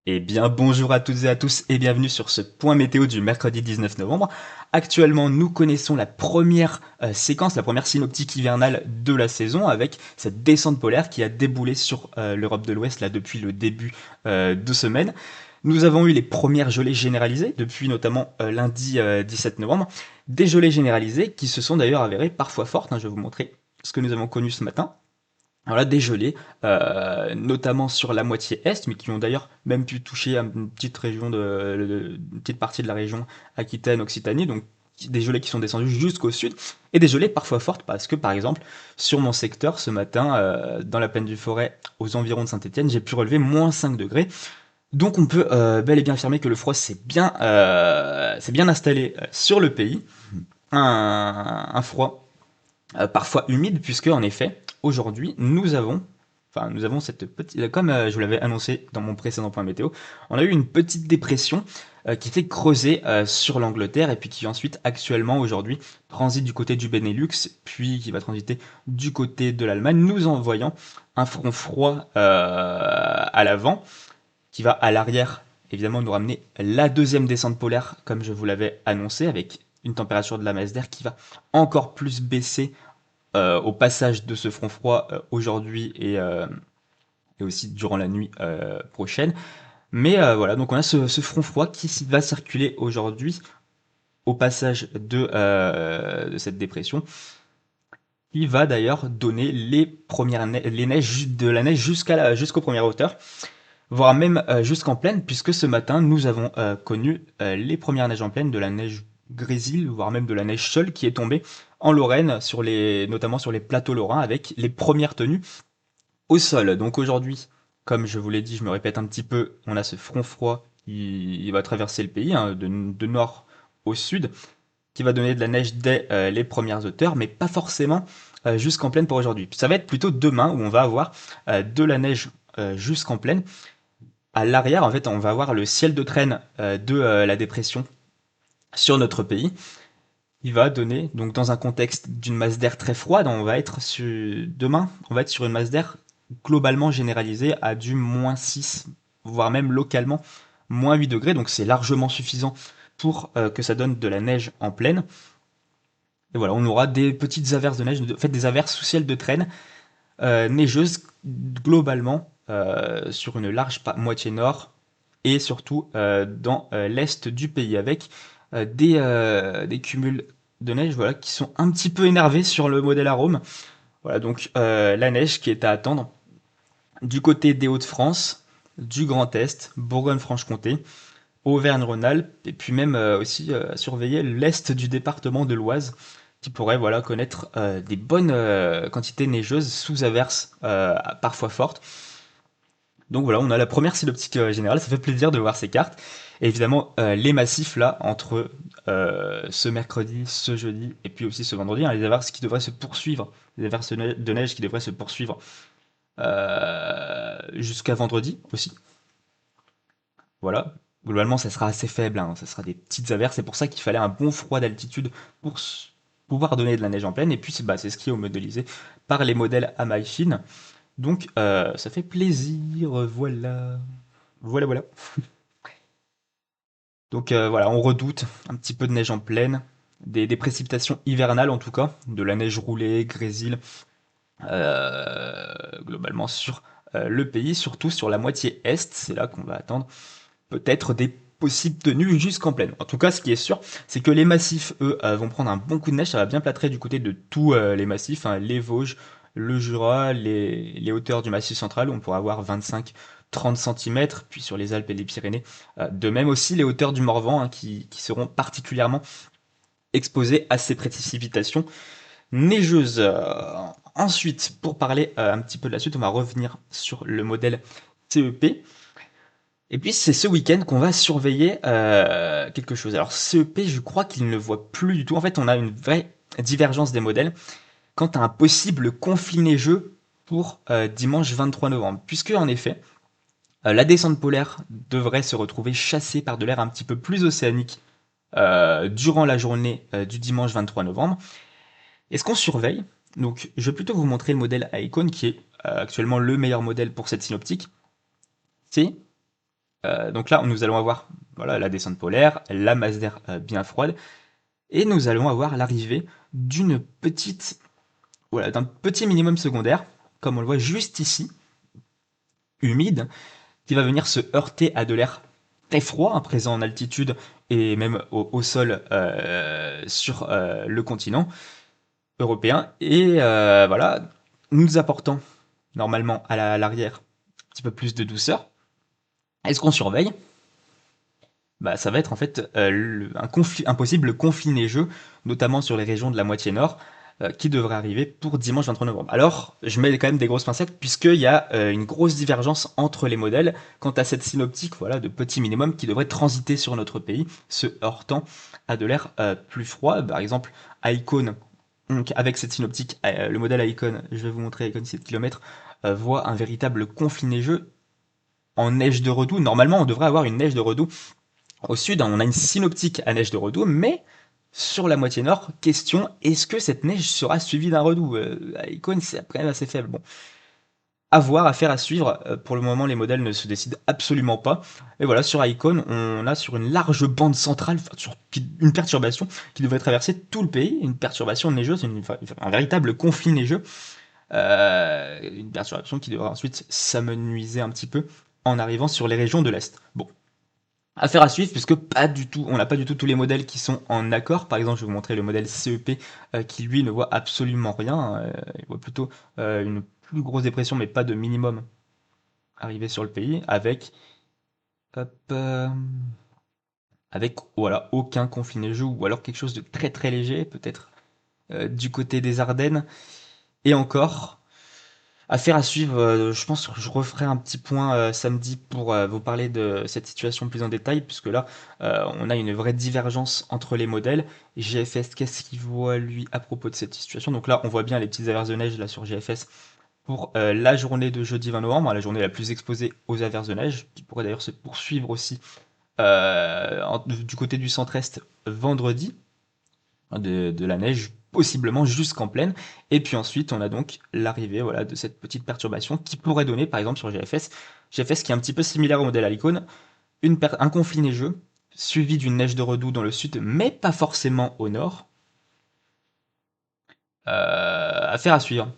Eh bien, bonjour à toutes et à tous et bienvenue sur ce point météo du mercredi 19 novembre. Actuellement, nous connaissons la première séquence, la première synoptique hivernale de la saison avec cette descente polaire qui a déboulé sur l'Europe de l'Ouest là depuis le début de semaine. Nous avons eu les premières gelées généralisées depuis notamment lundi 17 novembre. Des gelées généralisées qui se sont d'ailleurs avérées parfois fortes, hein. Je vais vous montrer ce que nous avons connu ce matin. Voilà, des gelées, notamment sur la moitié est, mais qui ont d'ailleurs même pu toucher une petite région une petite partie de la région Aquitaine, Occitanie, donc des gelées qui sont descendues jusqu'au sud, et des gelées parfois fortes, parce que par exemple, sur mon secteur ce matin, dans la plaine du Forêt, aux environs de Saint-Étienne, j'ai pu relever -5 degrés. Donc on peut bel et bien affirmer que le froid s'est bien installé sur le pays, un froid parfois humide, puisque en effet, aujourd'hui, nous avons cette petite, comme je vous l'avais annoncé dans mon précédent point météo, on a eu une petite dépression qui s'est creusée sur l'Angleterre et puis qui ensuite, actuellement, aujourd'hui, transite du côté du Benelux, puis qui va transiter du côté de l'Allemagne, nous envoyant un front froid à l'avant, qui va à l'arrière, évidemment, nous ramener la deuxième descente polaire, comme je vous l'avais annoncé, avec une température de la masse d'air qui va encore plus baisser au passage de ce front froid aujourd'hui et aussi durant la nuit prochaine. Mais voilà, donc on a ce front froid qui va circuler aujourd'hui au passage de cette dépression, qui va d'ailleurs donner les neiges, de la neige jusqu'aux premières hauteurs, voire même jusqu'en plaine, puisque ce matin nous avons connu les premières neiges en plaine, de la neige grésil, voire même de la neige seule qui est tombée en Lorraine, notamment sur les plateaux lorrains, avec les premières tenues au sol. Donc aujourd'hui, comme je vous l'ai dit, je me répète un petit peu, on a ce front froid qui va traverser le pays, hein, de nord au sud, qui va donner de la neige dès les premières hauteurs, mais pas forcément jusqu'en plaine pour aujourd'hui. Ça va être plutôt demain où on va avoir de la neige jusqu'en plaine. À l'arrière, en fait, on va avoir le ciel de traîne de la dépression sur notre pays. Il va donner, donc dans un contexte d'une masse d'air très froide, demain, on va être sur une masse d'air globalement généralisée à du -6, voire même localement -8 degrés, donc c'est largement suffisant pour que ça donne de la neige en plaine. Et voilà, on aura des petites averses de neige, en fait des averses sous ciel de traîne, neigeuses globalement sur une large moitié nord et surtout dans l'est du pays, avec des cumuls de neige, voilà, qui sont un petit peu énervés sur le modèle arôme. Voilà, donc la neige qui est à attendre du côté des Hauts-de-France, du Grand Est, Bourgogne-Franche-Comté, Auvergne-Rhône-Alpes, et puis même aussi à surveiller l'est du département de l'Oise, qui pourrait voilà, connaître des bonnes quantités neigeuses sous averses parfois fortes. Donc voilà, on a la première synoptique générale, ça fait plaisir de voir ces cartes. Et évidemment, les massifs là, entre ce mercredi, ce jeudi, et puis aussi ce vendredi, hein, les averses qui devraient se poursuivre, les averses de neige qui devraient se poursuivre jusqu'à vendredi aussi. Voilà. Globalement, ça sera assez faible, hein, ça sera des petites averses, c'est pour ça qu'il fallait un bon froid d'altitude pour pouvoir donner de la neige en pleine, et puis c'est ce qui est modélisé par les modèles à maille fine. Donc ça fait plaisir, voilà. Voilà, voilà. Donc voilà, on redoute un petit peu de neige en plaine, des précipitations hivernales en tout cas, de la neige roulée, grésil, globalement sur le pays, surtout sur la moitié est, c'est là qu'on va attendre peut-être des possibles tenues jusqu'en plaine. En tout cas, ce qui est sûr, c'est que les massifs, eux, vont prendre un bon coup de neige, ça va bien plâtrer du côté de tous les massifs, hein, les Vosges, le Jura, les hauteurs du Massif central, où on pourra avoir 25-30 cm, puis sur les Alpes et les Pyrénées. De même aussi les hauteurs du Morvan, hein, qui seront particulièrement exposées à ces précipitations neigeuses. Ensuite, pour parler un petit peu de la suite, on va revenir sur le modèle CEP. Et puis c'est ce week-end qu'on va surveiller quelque chose. Alors CEP, je crois qu'il ne voit plus du tout. En fait, on a une vraie divergence des modèles quant à un possible conflit neigeux pour dimanche 23 novembre. Puisque en effet, la descente polaire devrait se retrouver chassée par de l'air un petit peu plus océanique durant la journée du dimanche 23 novembre. Et ce qu'on surveille, donc je vais plutôt vous montrer le modèle Icon qui est actuellement le meilleur modèle pour cette synoptique, c'est Donc là, nous allons avoir voilà, la descente polaire, la masse d'air bien froide, et nous allons avoir l'arrivée d'une petite, voilà, d'un petit minimum secondaire, comme on le voit juste ici, humide, qui va venir se heurter à de l'air très froid, hein, présent en altitude et même au sol sur le continent européen. Et voilà, nous apportant normalement à l'arrière un petit peu plus de douceur. Et ce qu'on surveille, bah, ça va être en fait un possible conflit neigeux, notamment sur les régions de la moitié nord, qui devrait arriver pour dimanche 23 novembre. Alors, je mets quand même des grosses pincettes, puisqu'il y a une grosse divergence entre les modèles quant à cette synoptique voilà, de petit minimum qui devrait transiter sur notre pays, se heurtant à de l'air plus froid. Par exemple, Icon, donc avec cette synoptique, le modèle Icon, je vais vous montrer Icon 7 km, voit un véritable conflit neigeux en neige de redoux. Normalement, on devrait avoir une neige de redoux au sud, hein, on a une synoptique à neige de redoux, mais sur la moitié nord, question, est-ce que cette neige sera suivie d'un redoux À Icône, c'est quand même assez faible. Bon, à voir, affaire à suivre. Pour le moment, les modèles ne se décident absolument pas. Et voilà, sur Icon, on a sur une large bande centrale, une perturbation qui devrait traverser tout le pays, une perturbation neigeuse, un véritable conflit neigeux, une perturbation qui devrait ensuite s'amenuiser un petit peu en arrivant sur les régions de l'Est. Bon, affaire à suivre, puisque pas du tout, on n'a pas du tout tous les modèles qui sont en accord. Par exemple, je vais vous montrer le modèle CEP qui lui ne voit absolument rien. Il voit plutôt une plus grosse dépression, mais pas de minimum arrivé sur le pays, hop, avec voilà, aucun conflit neigeux ou alors quelque chose de très très léger, peut-être du côté des Ardennes. Et encore, affaire à suivre, je pense que je referai un petit point samedi pour vous parler de cette situation plus en détail, puisque là, on a une vraie divergence entre les modèles. GFS, qu'est-ce qu'il voit lui à propos de cette situation? Donc là, on voit bien les petites averses de neige là sur GFS pour la journée de jeudi 20 novembre, la journée la plus exposée aux averses de neige, qui pourrait d'ailleurs se poursuivre aussi du côté du centre-est vendredi de la neige possiblement jusqu'en pleine. Et puis ensuite, on a donc l'arrivée voilà, de cette petite perturbation qui pourrait donner, par exemple sur GFS, GFS qui est un petit peu similaire au modèle Icon, un conflit neigeux suivi d'une neige de redoux dans le sud, mais pas forcément au nord. Affaire à suivre.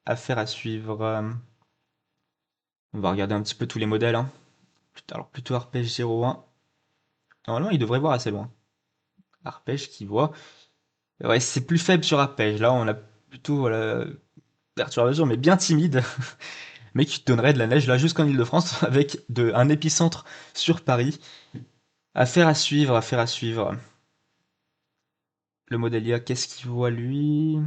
Affaire à suivre. On va regarder un petit peu tous les modèles, hein. Alors plutôt Arpège 01. Normalement, il devrait voir assez loin. Arpège qui voit. Ouais, c'est plus faible sur Arpège. Là, on a plutôt voilà, perturbation, mais bien timide. Mais qui te donnerait de la neige là jusqu'en Île-de-France avec un épicentre sur Paris. Affaire à suivre, affaire à suivre. Le Modelia, qu'est-ce qu'il voit lui?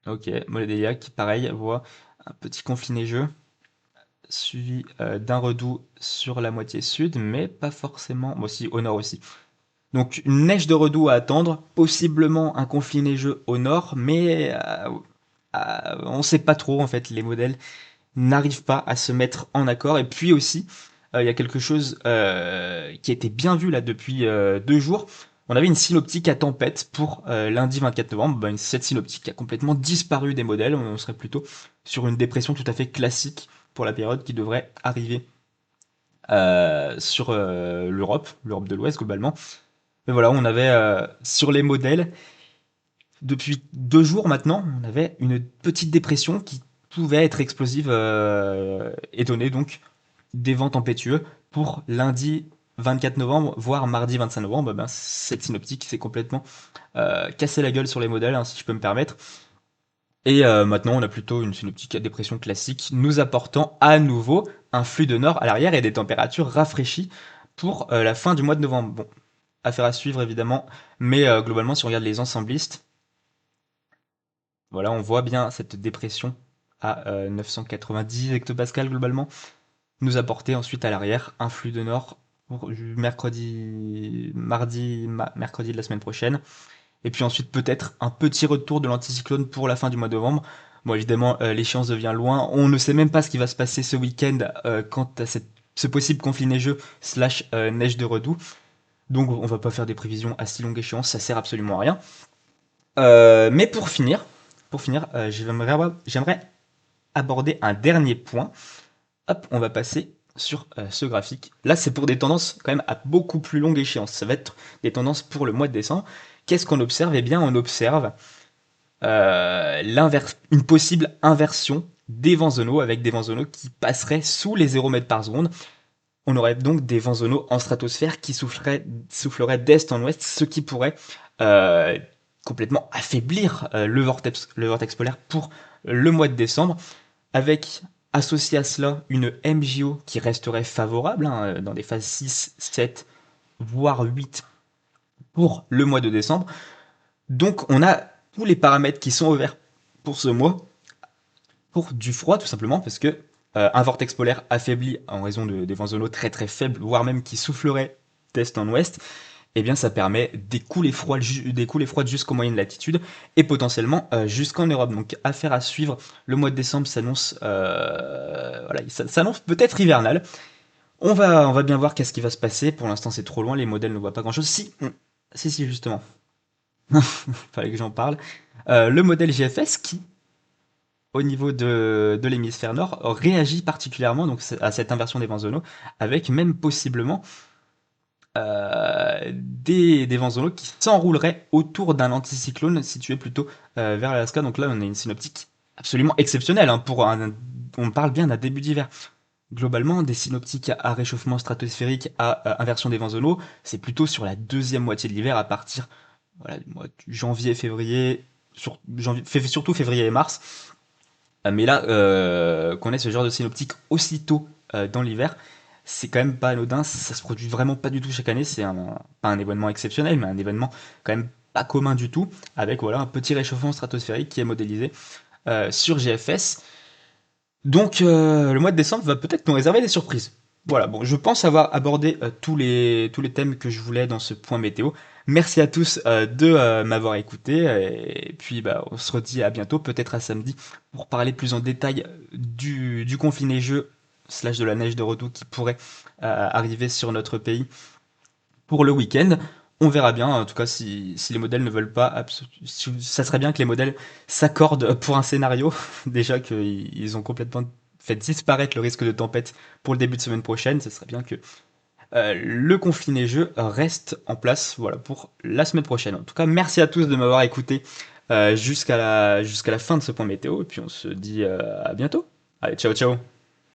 Ok, Modelia qui pareil voit un petit conflit neigeux suivi d'un redout sur la moitié sud, mais pas forcément, moi aussi au nord aussi. Donc une neige de redout à attendre, possiblement un conflit neigeux au nord, mais on ne sait pas trop en fait les modèles n'arrivent pas à se mettre en accord. Et puis aussi, il y a quelque chose qui a été bien vu là depuis 2 jours. On avait une synoptique à tempête pour lundi 24 novembre. Cette synoptique a complètement disparu des modèles. On serait plutôt sur une dépression tout à fait classique pour la période qui devrait arriver sur l'Europe de l'Ouest globalement. Mais voilà, on avait sur les modèles depuis 2 jours maintenant, on avait une petite dépression qui pouvait être explosive et donner donc des vents tempétueux pour lundi 24 novembre, voire mardi 25 novembre. Cette synoptique s'est complètement cassé la gueule sur les modèles, hein, si je peux me permettre. Et maintenant, on a plutôt une synoptique à dépression classique, nous apportant à nouveau un flux de nord à l'arrière et des températures rafraîchies pour la fin du mois de novembre. Bon, affaire à suivre évidemment, mais globalement, si on regarde les ensemblistes, voilà, on voit bien cette dépression à 990 hectopascales globalement, nous apporter ensuite à l'arrière un flux de nord pour mercredi de la semaine prochaine. Et puis ensuite peut-être un petit retour de l'anticyclone pour la fin du mois de novembre. Bon évidemment l'échéance devient loin, on ne sait même pas ce qui va se passer ce week-end quant à ce possible conflit neigeux slash neige de redoux. Donc on va pas faire des prévisions à si longue échéance, ça sert absolument à rien. Mais pour finir, j'aimerais aborder un dernier point Hop, on va passer sur ce graphique. Là, c'est pour des tendances quand même à beaucoup plus longue échéance. Ça va être des tendances pour le mois de décembre. Qu'est-ce qu'on observe? Eh bien, on observe une possible inversion des vents zonaux avec des vents zonaux qui passeraient sous les 0 mètres par seconde. On aurait donc des vents zonaux en stratosphère qui souffleraient d'est en ouest, ce qui pourrait euh, complètement affaiblir le vortex polaire pour le mois de décembre, avec associé à cela une MJO qui resterait favorable hein, dans des phases 6, 7, voire 8 pour le mois de décembre. Donc on a tous les paramètres qui sont ouverts pour ce mois, pour du froid tout simplement, parce que un vortex polaire affaibli en raison des vents zonaux très très faibles, voire même qui souffleraient d'est en ouest, eh bien ça permet des coulées froides jusqu'aux moyennes latitudes et potentiellement jusqu'en Europe. Donc affaire à suivre. Le mois de décembre s'annonce, voilà, ça s'annonce peut-être hivernal. On va bien voir qu'est-ce qui va se passer. Pour l'instant, c'est trop loin. Les modèles ne voient pas grand-chose. Si, justement. Fallait que j'en parle. Le modèle GFS qui, au niveau de l'hémisphère nord, réagit particulièrement donc à cette inversion des vents zonaux, avec même possiblement des vents zonaux qui s'enrouleraient autour d'un anticyclone situé plutôt vers l'Alaska. Donc là, on a une synoptique absolument exceptionnelle. Hein, on parle bien d'un début d'hiver. Globalement, des synoptiques à réchauffement stratosphérique, à inversion des vents zonaux, c'est plutôt sur la deuxième moitié de l'hiver, à partir voilà, du mois de janvier, février, surtout février et mars. Mais là, qu'on ait ce genre de synoptique aussitôt dans l'hiver, c'est quand même pas anodin, ça se produit vraiment pas du tout chaque année, pas un événement exceptionnel, mais un événement quand même pas commun du tout, avec voilà un petit réchauffement stratosphérique qui est modélisé sur GFS. Donc le mois de décembre va peut-être nous réserver des surprises. Voilà, bon, je pense avoir abordé tous les thèmes que je voulais dans ce point météo. Merci à tous de m'avoir écouté, et puis bah, on se redit à bientôt, peut-être à samedi, pour parler plus en détail du conflit neigeux, slash de la neige de redoux qui pourrait arriver sur notre pays pour le week-end. On verra bien, en tout cas, si les modèles ne veulent pas. Ça serait bien que les modèles s'accordent pour un scénario. Déjà qu'ils ont complètement fait disparaître le risque de tempête pour le début de semaine prochaine. Ce serait bien que le conflit neigeux reste en place voilà, pour la semaine prochaine. En tout cas, merci à tous de m'avoir écouté jusqu'à la fin de ce point météo. Et puis on se dit à bientôt. Allez, ciao, ciao.